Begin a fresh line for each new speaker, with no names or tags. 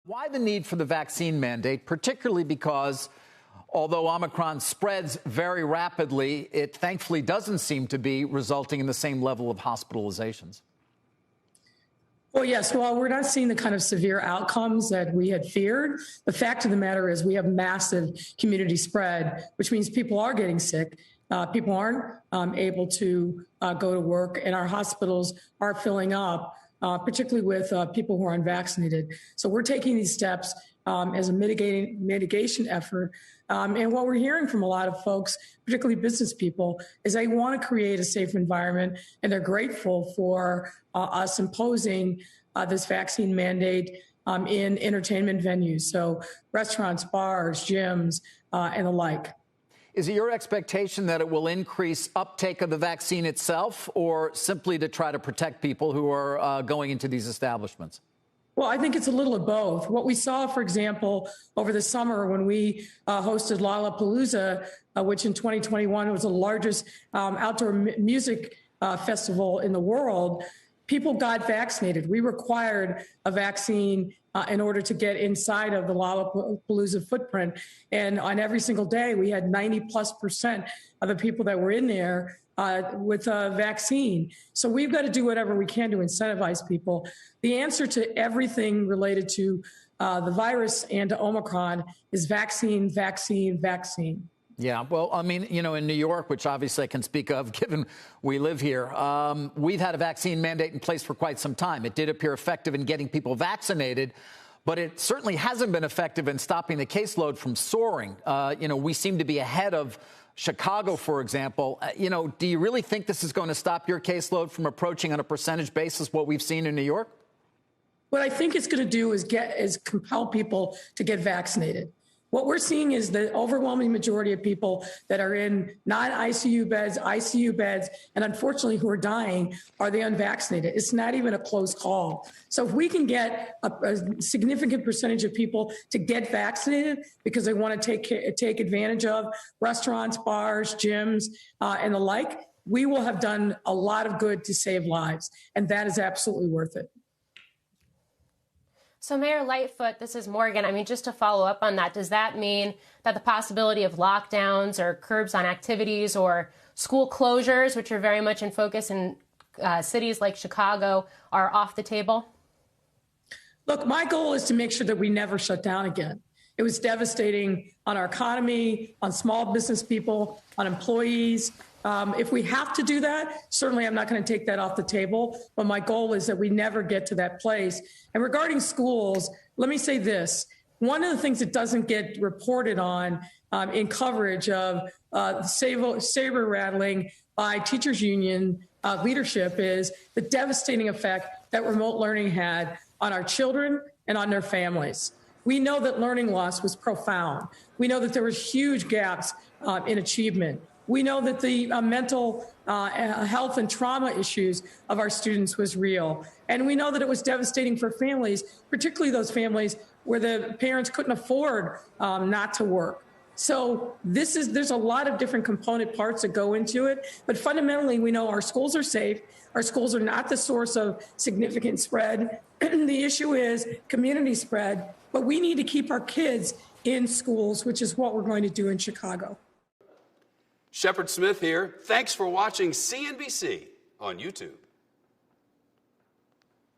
Why the need for the vaccine mandate, particularly because although Omicron spreads very rapidly, it thankfully doesn't seem to be resulting in the same level of hospitalizations?
Well, yes, while we're not seeing the kind of severe outcomes that we had feared, the fact of the matter is we have massive community spread, which means people are getting sick. People aren't able to go to work, and our hospitals are filling up, particularly with people who are unvaccinated. So we're taking these steps as a mitigation effort. And what we're hearing from a lot of folks, particularly business people, is they want to create a safe environment, and they're grateful for us imposing this vaccine mandate in entertainment venues, so restaurants, bars, gyms, and the like.
Is it your expectation that it will increase uptake of the vaccine itself, or simply to try to protect people who are going into these establishments?
Well, I think it's a little of both. What we saw, for example, over the summer when we hosted Lollapalooza, which in 2021 was the largest outdoor music festival in the world, people got vaccinated. We required a vaccine in order to get inside of the Lollapalooza footprint. And on every single day, we had 90+% of the people that were in there with a vaccine. So we've got to do whatever we can to incentivize people. The answer to everything related to the virus and to Omicron is vaccine, vaccine, vaccine.
Yeah, well, I mean, you know, in New York, which obviously I can speak of, given we live here, we've had a vaccine mandate in place for quite some time. It did appear effective in getting people vaccinated, but it certainly hasn't been effective in stopping the caseload from soaring. You know, we seem to be ahead of Chicago, for example. You know, do you really think this is going to stop your caseload from approaching on a percentage basis what we've seen in New York?
What I think it's going to do is compel people to get vaccinated. What we're seeing is the overwhelming majority of people that are in non-ICU beds, ICU beds, and unfortunately who are dying are the unvaccinated. It's not even a close call. So if we can get a significant percentage of people to get vaccinated because they want to take advantage of restaurants, bars, gyms, and the like, we will have done a lot of good to save lives. And that is absolutely worth it.
So Mayor Lightfoot, this is Morgan. I mean, just to follow up on that, does that mean that the possibility of lockdowns or curbs on activities or school closures, which are very much in focus in cities like Chicago, are off the table?
Look, my goal is to make sure that we never shut down again. It was devastating on our economy, on small business people, on employees. If we have to do that, certainly I'm not going to take that off the table. But my goal is that we never get to that place. And regarding schools, let me say this. One of the things that doesn't get reported on in coverage of saber rattling by teachers union leadership is the devastating effect that remote learning had on our children and on their families. We know that learning loss was profound. We know that there was huge gaps in achievement. We know that the mental health and trauma issues of our students was real. And we know that it was devastating for families, particularly those families where the parents couldn't afford not to work. So there's a lot of different component parts that go into it. But fundamentally, we know our schools are safe. Our schools are not the source of significant spread. The issue is community spread. But we need to keep our kids in schools, which is what we're going to do in Chicago.
Shepard Smith here. Thanks for watching CNBC on YouTube.